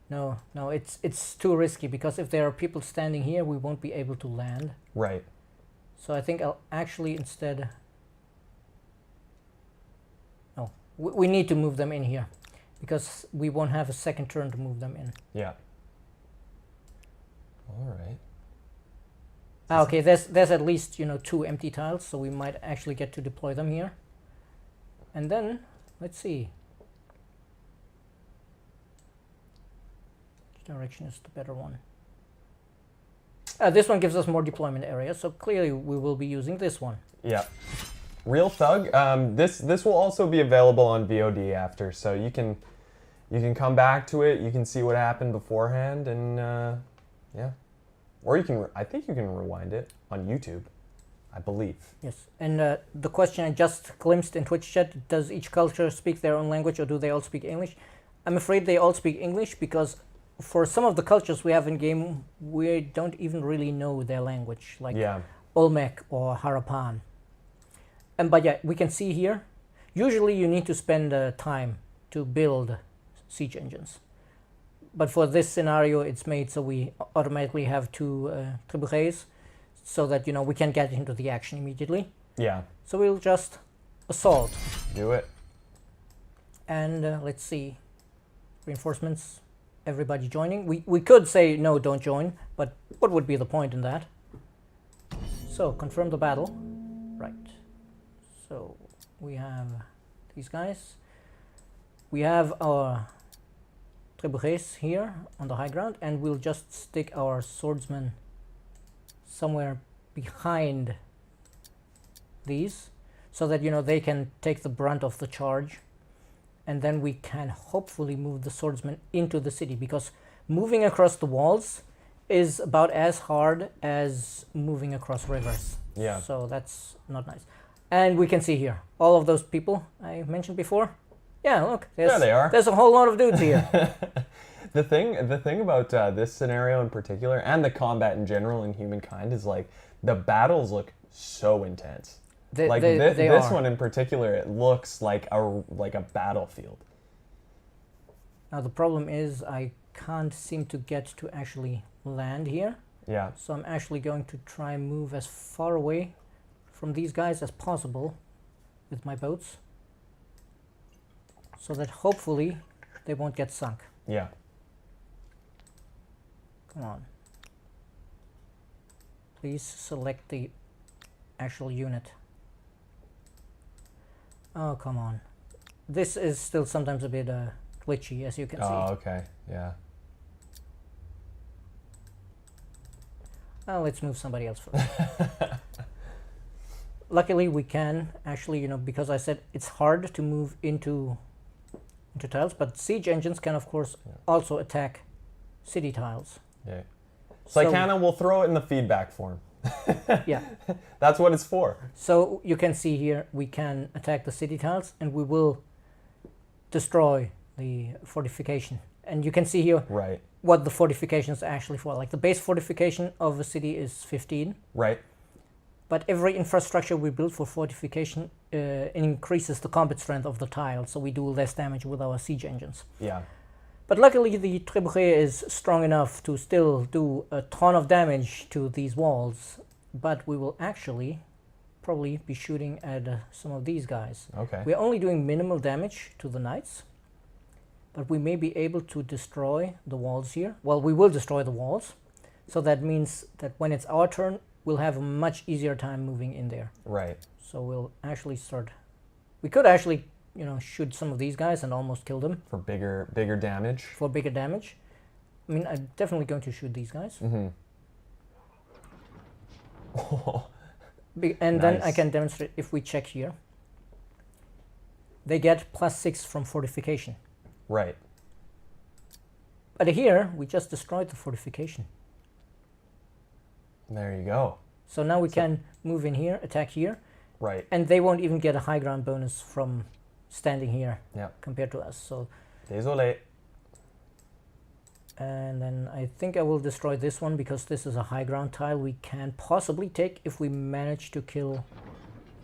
No, it's too risky, because if there are people standing here, we won't be able to land. Right. So I think I'll actually instead. No, we need to move them in here, because we won't have a second turn to move them in. Yeah. All right. Okay, there's at least 2 empty tiles, so we might actually get to deploy them here. And then let's see. Which direction is the better one? This one gives us more deployment area, so clearly we will be using this one. Yeah. Real Thug. This will also be available on VOD after, so you can come back to it. You can see what happened beforehand, and yeah. Or I think you can rewind it on YouTube, I believe. Yes, and the question I just glimpsed in Twitch chat: does each culture speak their own language, or do they all speak English? I'm afraid they all speak English, because for some of the cultures we have in game, we don't even really know their language, like Olmec or Harapan. But yeah, we can see here, usually you need to spend time to build siege engines. But for this scenario, it's made so we automatically have 2 trebuchets, so that we can get into the action immediately. Yeah. So we'll just assault. Do it. And let's see, reinforcements. Everybody joining. We could say no, don't join, but what would be the point in that? So confirm the battle. Right. So we have these guys. We have our trebuchets here on the high ground, and we'll just stick our swordsmen somewhere behind these, so that they can take the brunt of the charge. And then we can hopefully move the swordsmen into the city, because moving across the walls is about as hard as moving across rivers. Yeah. So that's not nice. And we can see here all of those people I mentioned before. Yeah, look. There they are. There's a whole lot of dudes here. The thing about this scenario in particular, and the combat in general in Humankind, is like the battles look so intense. This one in particular, it looks like a battlefield. Now the problem is I can't seem to get to actually land here. Yeah. So I'm actually going to try and move as far away from these guys as possible with my boats, so that hopefully they won't get sunk. Yeah. Come on. Please select the actual unit. Oh, come on. This is still sometimes a bit glitchy, as you can see. Oh, okay. Yeah. Let's move somebody else first. Luckily, we can actually, because I said it's hard to move into tiles, but siege engines can, of course, also attack city tiles. Yeah. So I kind of will throw it in the feedback form. Yeah. That's what it's for. So you can see here we can attack the city tiles and we will destroy the fortification. And you can see here Right. what the fortification is actually for. Like the base fortification of a city is 15. Right. But every infrastructure we build for fortification increases the combat strength of the tile, so we do less damage with our siege engines. Yeah. But luckily the trebuchet is strong enough to still do a ton of damage to these walls. But we will actually probably be shooting at some of these guys. Okay. We're only doing minimal damage to the knights, but we may be able to destroy the walls here. Well, we will destroy the walls, so that means that when it's our turn, we'll have a much easier time moving in there. Right. So we'll actually start. We could actually, shoot some of these guys and almost kill them For bigger damage. for bigger damage. I mean, I'm definitely going to shoot these guys. Mm-hmm. And then I Nice. can demonstrate if we check here. They get +6 from fortification. Right. But here, we just destroyed the fortification. There you go. So now we can move in here, attack here, Right. and they won't even get a high ground bonus from standing here Yeah. compared to us. So, Désolé. and then I think I will destroy this one because this is a high ground tile we can possibly take if we manage to kill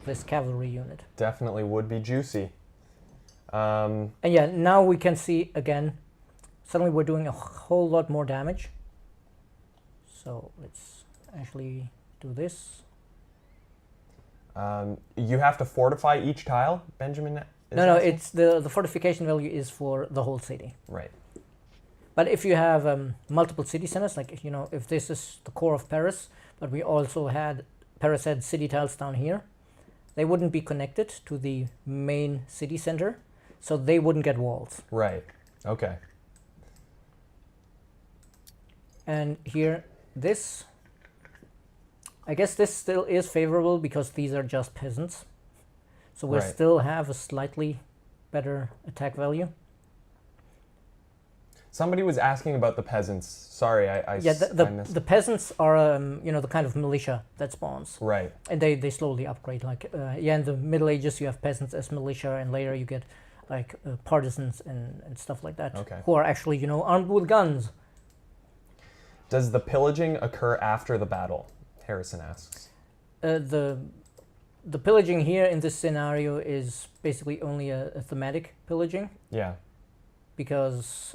this cavalry unit. Definitely would be juicy. And yeah, now we can see again, suddenly we're doing a whole lot more damage. So let's actually do this. You have to fortify each tile, Benjamin? is No, asking? it's the fortification value is for the whole city. Right. But if you have multiple city centers, like if this is the core of Paris, but we also had Paris had city tiles down here, they wouldn't be connected to the main city center, so they wouldn't get walls. Right. Okay. And here, this, I guess this still is favorable because these are just peasants, so we Right. still have a slightly better attack value. Somebody was asking about the peasants. Sorry, I Yeah, I missed. the peasants are the kind of militia that spawns. Right. And they slowly upgrade. Like, in the Middle Ages, you have peasants as militia, and later you get, like, partisans and stuff like that. Okay. Who are actually, armed with guns. Does the pillaging occur after the battle? Harrison asks. The pillaging here in this scenario is basically only a thematic pillaging. Yeah. Because,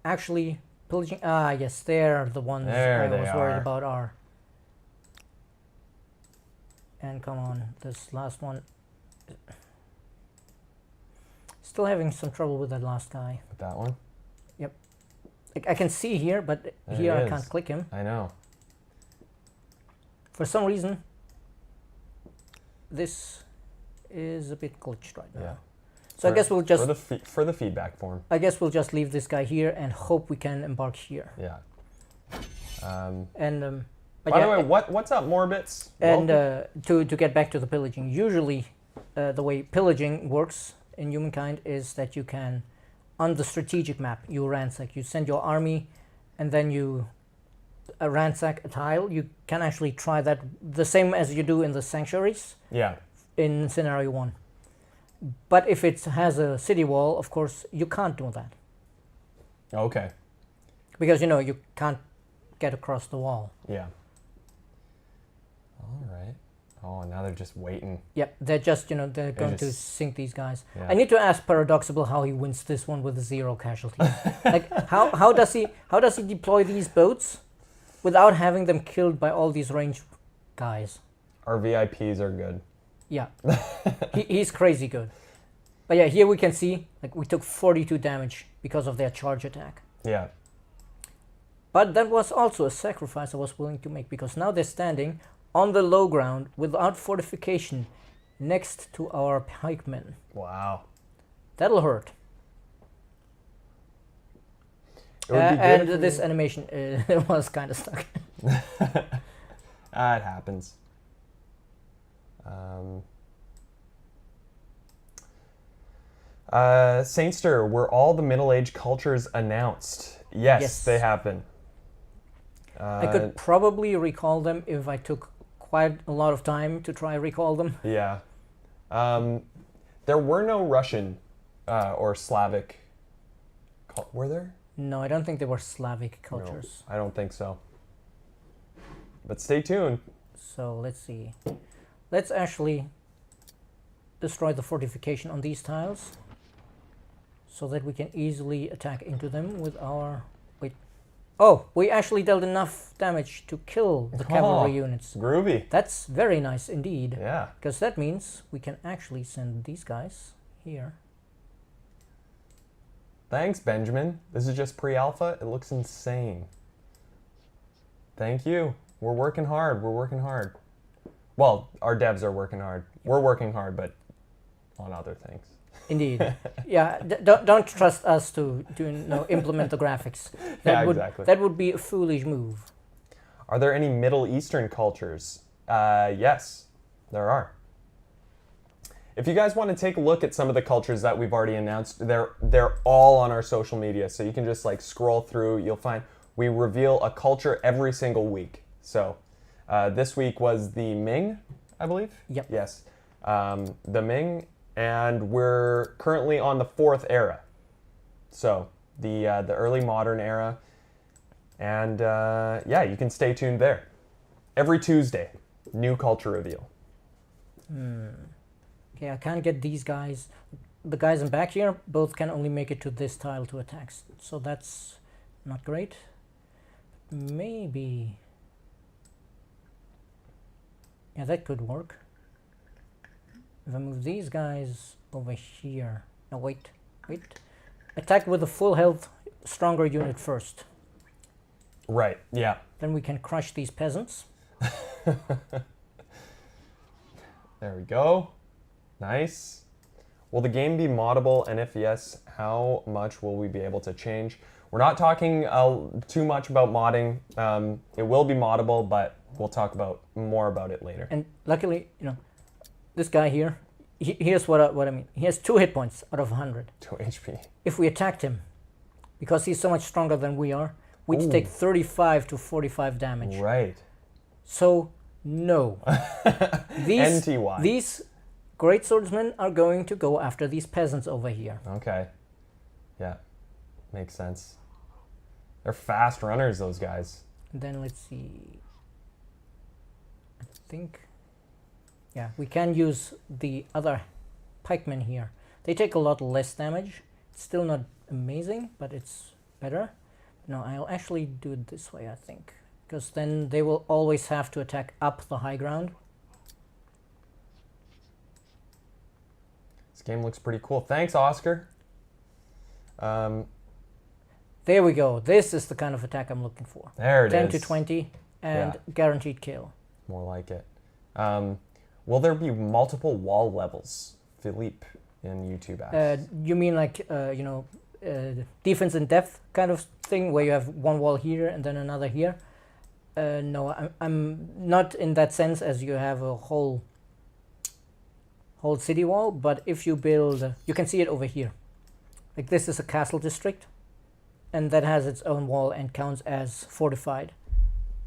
actually, pillaging... Ah, yes, they're the ones There I they was worried are. about are. And come on, this last one... Still having some trouble with that last guy. With that one? I can see here, but There here he I is. can't click him. I know. For some reason, this is a bit glitched right now. Yeah. So I guess we'll just... For the feedback form. I guess we'll just leave this guy here and hope we can embark here. Yeah. And but By yeah, the way, what's up, Morbits? and Welcome. to get back to the pillaging, usually the way pillaging works in Humankind is that you can, on the strategic map, you ransack. You send your army, and then you ransack a tile. You can actually try that the same as you do in the sanctuaries Yeah. in scenario 1. But if it has a city wall, of course, you can't do that. Okay. Because, you can't get across the wall. Yeah. All right. Oh, now they're just waiting. Yeah, they're just, they're going to just- sink these guys. Yeah. I need to ask Paradoxable how he wins this one with 0 casualties. Like, how does he deploy these boats without having them killed by all these range guys? Our VIPs are good. Yeah, he's crazy good. But yeah, here we can see, like, we took 42 damage because of their charge attack. Yeah. But that was also a sacrifice I was willing to make, because now they're standing on the low ground without fortification next to our pikemen. Wow. That'll hurt. It would be good And if this we- animation was kind of stuck. It happens. Saintster, were all the Middle Age cultures announced? Yes, Yes. they have been. I could probably recall them if I took quite a lot of time to try recall them. Yeah. There were no Russian or Slavic. Were there? No, I don't think they were Slavic cultures. No, I don't think so. But stay tuned. So let's see. Let's actually destroy the fortification on these tiles so that we can easily attack into them with our... Wait. Oh, we actually dealt enough damage to kill the cavalry units. Groovy. That's very nice indeed. Yeah. Because that means we can actually send these guys here. Thanks, Benjamin. This is just pre-alpha. It looks insane. Thank you. We're working hard. We're working hard. Well, our devs are working hard. We're working hard, but on other things. Indeed. Yeah, don't trust us to implement the graphics. Exactly. That would be a foolish move. Are there any Middle Eastern cultures? Yes, there are. If you guys want to take a look at some of the cultures that we've already announced, they're all on our social media. So you can just like scroll through. You'll find we reveal a culture every single week. So this week was the Ming, I believe. Yep. Yes, the Ming, and we're currently on the 4th era. So the early modern era, and yeah, you can stay tuned there. Every Tuesday, new culture reveal. Okay, I can't get these guys. The guys in back here both can only make it to this tile to attack. So that's not great. Maybe... Yeah, that could work. If I move these guys over here... No, wait. Attack with a full health, stronger unit first. Right, yeah. Then we can crush these peasants. There we go. Nice. Will the game be moddable, and if yes, how much will we be able to change? We're not talking too much about modding. It will be moddable, but we'll talk more about it later. And luckily, this guy here, here's what I mean. He has 2 hit points out of 100. 2 HP. If we attacked him, because he's so much stronger than we are, we'd take 35 to 45 damage. Right. So, no. NTY. These great swordsmen are going to go after these peasants over here. Okay. Yeah. Makes sense. They're fast runners, those guys. And then let's see. I think... Yeah, we can use the other pikemen here. They take a lot less damage. It's still not amazing, but it's better. No, I'll actually do it this way, I think. Because then they will always have to attack up the high ground. This game looks pretty cool. Thanks, Oscar. There we go. This is the kind of attack I'm looking for. There it is. 10 to 20 and guaranteed kill. More like it. Will there be multiple wall levels, Philippe, in YouTube asks? You mean like, defense in depth kind of thing, where you have one wall here and then another here? No, I'm not in that sense, as you have a whole city wall, but if you build, you can see it over here. Like this is a castle district, and that has its own wall and counts as fortified.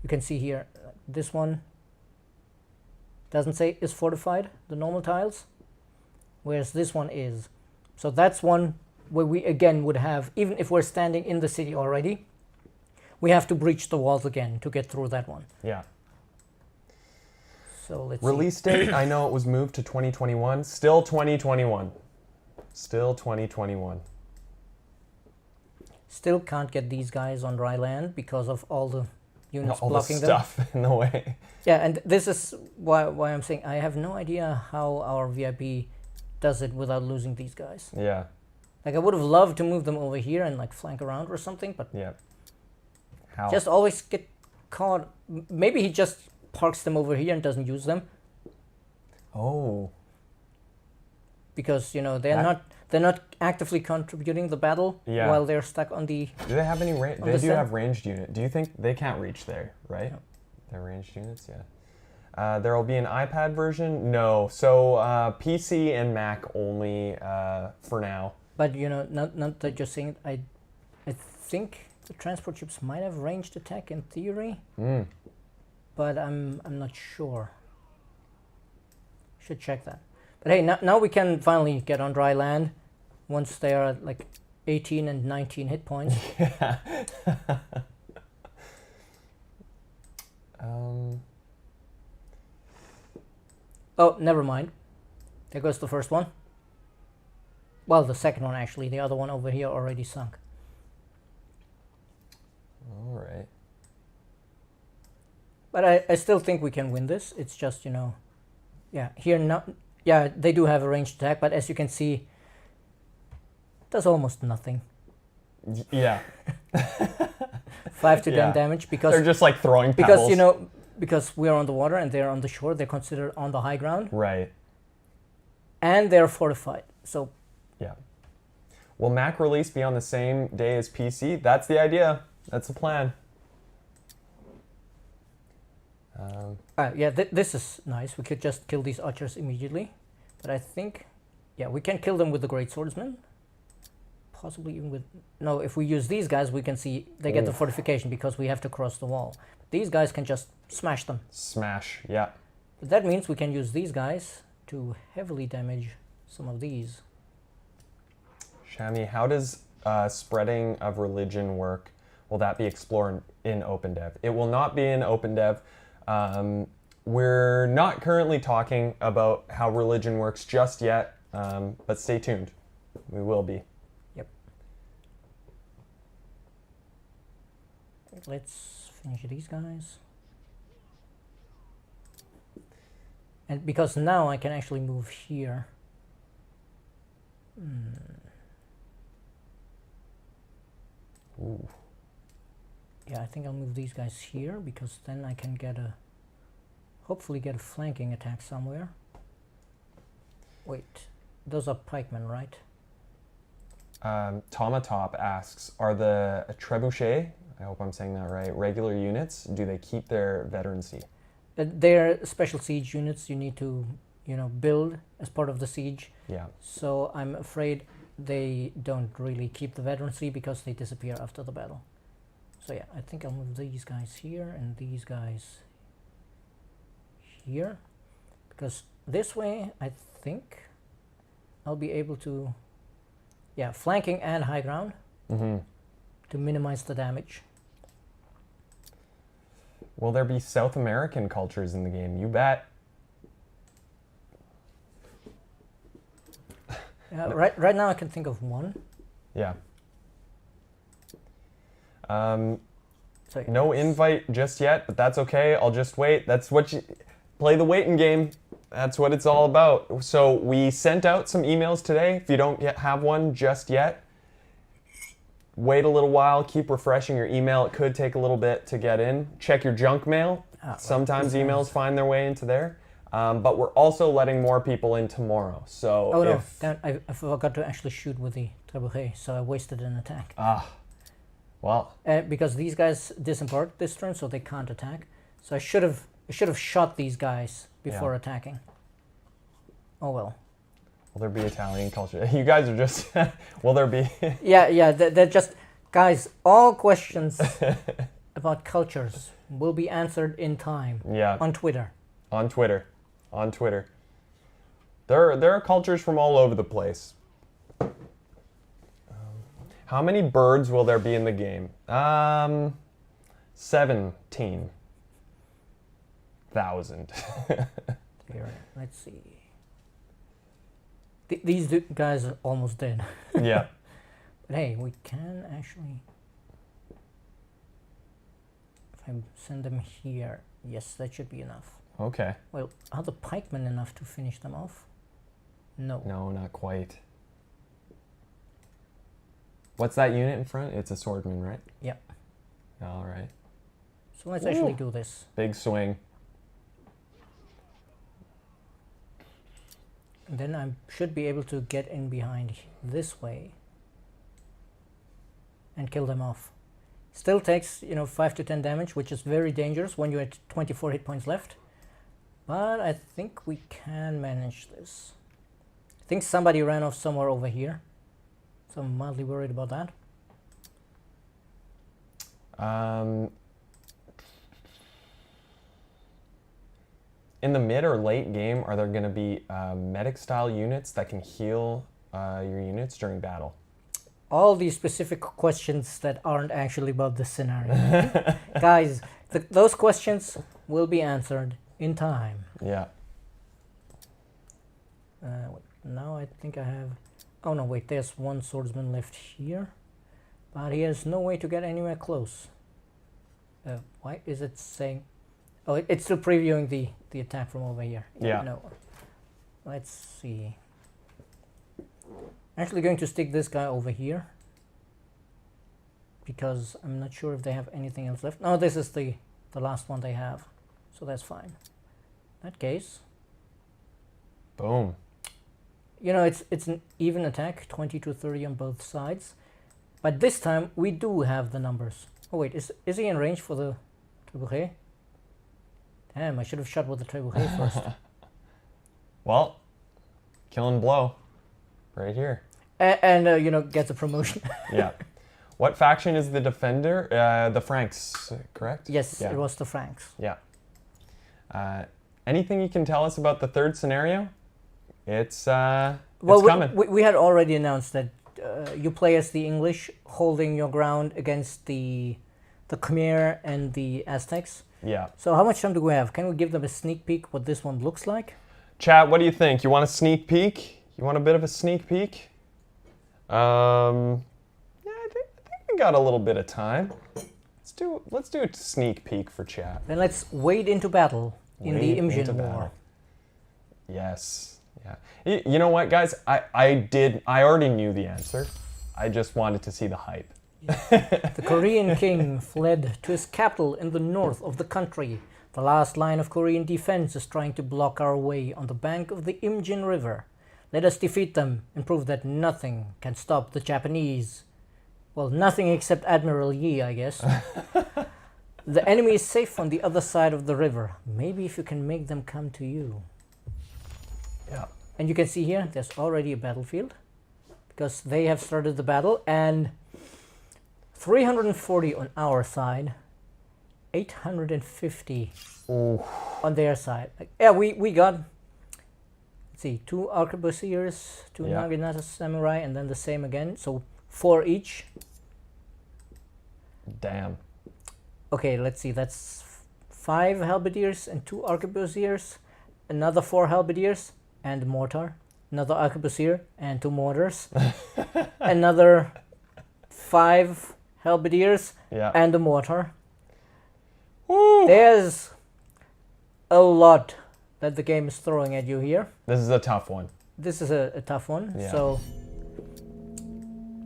You can see here, this one doesn't say is fortified, the normal tiles, whereas this one is. So that's one where we again would have, even if we're standing in the city already, we have to breach the walls again to get through that one. Yeah. So let's Release date, I know it was moved to 2021. Still 2021. Still 2021. Still can't get these guys on dry land because of all the units all blocking the them. stuff in the way. Yeah, and this is why I'm saying I have no idea how our VIP does it without losing these guys. Yeah. Like I would have loved to move them over here and like flank around or something, but Yeah. How? just always get caught. Maybe he just parks them over here and doesn't use them Oh. because they're not actively contributing the battle while they're stuck on the. Do they have any range? They the do center? have ranged unit. Do you think they can't reach there, right? No. They're ranged units, yeah. There will be an iPad version? No. So PC and Mac only for now. But not that you're saying it, I think The transport ships might have ranged attack in theory, Mm. but I'm not sure. Should check that. But hey, now we can finally get on dry land once they are at like 18 and 19 hit points. Yeah. Oh, never mind. There goes the first one. Well, the second one actually. The other one over here already sunk. All right. But I still think we can win this. It's just, you know, yeah, here now, yeah, they do have a ranged attack, but as you can see, it does almost nothing. Yeah. 5 to 10 Yeah. damage because They're just like throwing pebbles. because you know because we're on the water and they're on the shore, they're considered on the high ground Right. and they're fortified. So Yeah. Will Mac release be on the same day as PC? That's the idea. That's the plan. yeah, this is nice. We could just kill these archers immediately, but I think, yeah, we can kill them with the great swordsman. Possibly even with no. If we use these guys, we can see they get the fortification because we have to cross the wall. These guys can just smash them. Smash. Yeah. But that means we can use these guys to heavily damage some of these. Shami, how does spreading of religion work? Will that be explored in OpenDev? It will not be in OpenDev. We're not currently talking about how religion works just yet, but stay tuned. We will be. Yep. Let's finish these guys. And because now I can actually move here. Ooh. Yeah, I think I'll move these guys here because then I can get a, hopefully get a flanking attack somewhere. Wait, those are pikemen, right? Tomatop asks, are the trebuchet, I hope I'm saying that right, regular units? Do they keep their veterancy? They're special siege units you need to, you know, build as part of the siege. Yeah. So I'm afraid they don't really keep the veterancy because they disappear after the battle. So yeah, I think I'll move these guys here and these guys here. Because this way, I think I'll be able to, yeah, flanking and high ground to minimize the damage. Will there be South American cultures in the game? You bet. Right now I can think of one. Yeah. So No invite just yet, but that's okay. I'll just wait. That's what you play, the waiting game. That's what it's all about. So we sent out some emails today. If you don't yet have one just yet, wait a little while. Keep refreshing your email. It could take a little bit to get in. Check your junk mail. Sometimes emails find their way into there. But we're also letting more people in tomorrow. So oh no, I forgot to actually shoot with the trebuchet, so I wasted an attack. Well, because these guys disembarked this turn, so they can't attack. So I should have shot these guys before attacking. Oh well. will there be Italian culture? You guys are just. Will there be? yeah. They're just guys. All questions about cultures will be answered in time. Yeah. On Twitter. On Twitter. There are cultures from all over the place. How many birds will there be in the game? 17,000. Here, let's see. These guys are almost dead. Yeah. But hey, we can actually. If I send them here, yes, that should be enough. Okay. Well, are the pikemen enough to finish them off? No. No, not quite. What's that unit in front? It's a swordman, right? Yep. All right. So let's actually do this. Big swing. And then I should be able to get in behind this way and kill them off. Still takes, 5 to 10 damage, which is very dangerous when you're at 24 hit points left. But I think we can manage this. I think somebody ran off somewhere over here. So I'm mildly worried about that. In the mid or late game, are there going to be medic-style units that can heal your units during battle? All these specific questions that aren't actually about this scenario. Guys, those questions will be answered in time. Yeah. Now I think I have... Oh no, wait, there's one swordsman left here. But he has no way to get anywhere close. Why is it saying... Oh, it's still previewing the attack from over here. Yeah. No. Let's see. Actually going to stick this guy over here. Because I'm not sure if they have anything else left. No, this is the last one they have. So that's fine. In that case... Boom. You know, it's an even attack, 20 to 30 on both sides. But this time, we do have the numbers. Oh wait, is he in range for the trebuchet? Damn, I should have shot with the trebuchet first. Well, killing blow. Right here. And you know, gets a promotion. Yeah. What faction is the defender? The Franks, correct? Yes, yeah. It was the Franks. Yeah. Anything you can tell us about the third scenario? It's coming. We had already announced that you play as the English, holding your ground against the Khmer and the Aztecs. Yeah. So how much time do we have? Can we give them a sneak peek what this one looks like? Chat, what do you think? You want a sneak peek? You want a bit of a sneak peek? Yeah, I think we got a little bit of time. Let's do a sneak peek for chat. Then let's wade into battle in the Imjin War. Yes. Yeah. You know what, guys? I already knew the answer. I just wanted to see the hype. The Korean king fled to his capital in the north of the country. The last line of Korean defense is trying to block our way on the bank of the Imjin River. Let us defeat them and prove that nothing can stop the Japanese. Well, nothing except Admiral Yi, I guess. The enemy is safe on the other side of the river. Maybe if you can make them come to you. Yeah. And you can see here, there's already a battlefield. Because they have started the battle, and 340 on our side, 850 Ooh. on their side. Yeah, we got, let's see, 2 arquebusiers, 2 Naginata samurai, and then the same again. So 4 each. Damn. Okay, let's see, that's 5 halberdiers and 2 arquebusiers, another 4 halberdiers and a mortar, another arquebusier and 2 mortars, another 5 halberdiers and a mortar. Woo. There's a lot that the game is throwing at you here. This is a tough one. This is a tough one, yeah. So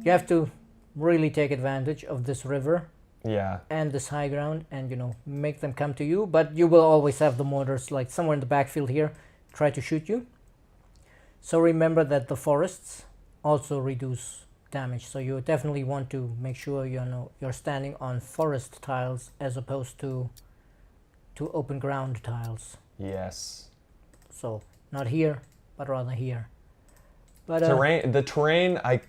you have to really take advantage of this river. Yeah. And this high ground, and you know, make them come to you, but you will always have the mortars like somewhere in the backfield here try to shoot you. So remember that the forests also reduce damage, so you definitely want to make sure you're standing on forest tiles as opposed to open ground tiles. Yes. So not here, but rather here. But the terrain, I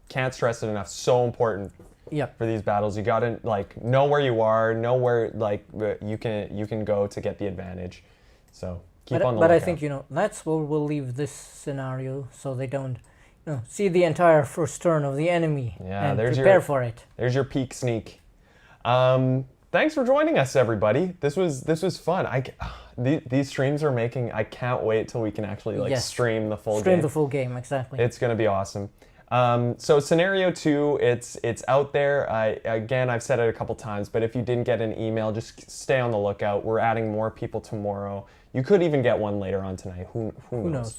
can't stress it enough, so important. Yeah. For these battles, you gotta know where you are, know where you can go to get the advantage. So keep on the lookout. But I think that's where we'll leave this scenario, so they don't see the entire first turn of the enemy and prepare for it. There's your peek sneak. Thanks for joining us, everybody. This was fun. These streams are making. I can't wait till we can actually stream the full game. Stream the full game, exactly. It's gonna be awesome. So scenario 2, it's out there. I've said it a couple times, but if you didn't get an email, just stay on the lookout. We're adding more people tomorrow. You could even get one later on tonight. Who knows?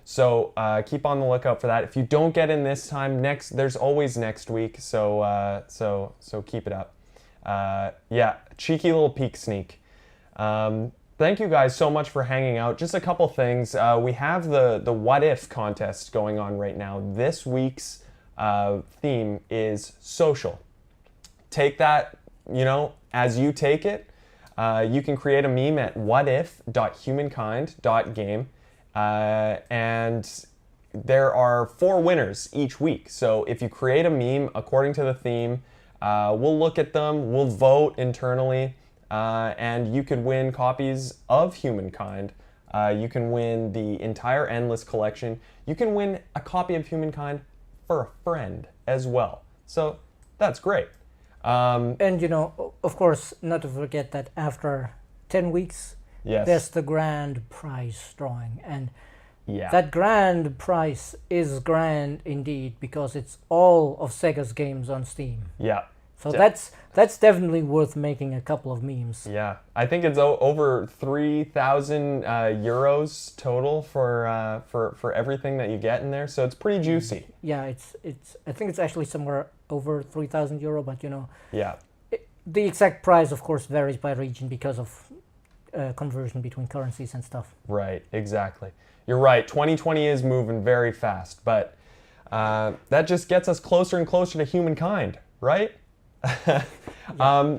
So keep on the lookout for that. If you don't get in this time, there's always next week. So keep it up. Yeah, cheeky little peek sneak. Thank you guys so much for hanging out. Just a couple things. We have the What If contest going on right now. This week's theme is social. Take that, as you take it. You can create a meme at whatif.humankind.game. And there are 4 winners each week. So if you create a meme according to the theme, We'll look at them, we'll vote internally, and you could win copies of Humankind. You can win the entire Endless collection. You can win a copy of Humankind for a friend as well. So that's great. And of course, not to forget that after 10 weeks, Yes. there's the grand prize drawing. And Yeah. that grand prize is grand indeed because it's all of Sega's games on Steam. Yeah. So that's definitely worth making a couple of memes. Yeah. I think it's over 3,000 euros total for everything that you get in there. So it's pretty juicy. Yeah, it's I think it's actually somewhere over 3,000 euro, but Yeah. the exact price of course varies by region because of conversion between currencies and stuff. Right, exactly. You're right. 2020 is moving very fast, but that just gets us closer and closer to Humankind, right?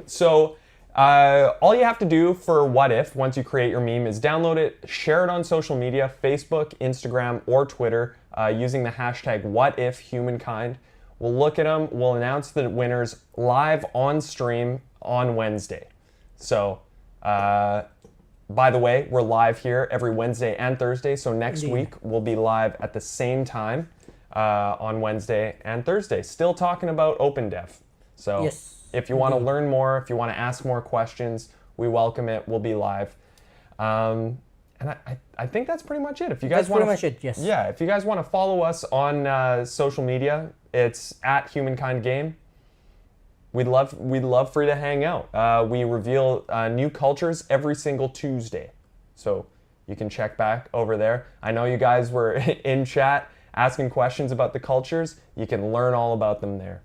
So all you have to do for What If, once you create your meme, is download it, share it on social media, Facebook, Instagram, or Twitter, using the hashtag WhatIfHumankind. We'll look at them, we'll announce the winners live on stream on Wednesday. So, by the way, we're live here every Wednesday and Thursday, so next Indeed. week we'll be live at the same time on Wednesday and Thursday, still talking about OpenDev. So Yes, if you want to indeed. learn more, if you want to ask more questions, we welcome it. We'll be live. And I think that's pretty much it. If you guys That's want pretty much it, yes. Yeah, if you guys want to follow us on social media, it's at Humankind Game. We'd love for you to hang out. We reveal new cultures every single Tuesday. So you can check back over there. I know you guys were in chat asking questions about the cultures. You can learn all about them there.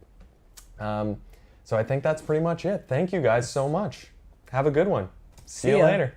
So I think that's pretty much it. Thank you guys so much. Have a good one. See you ya. later.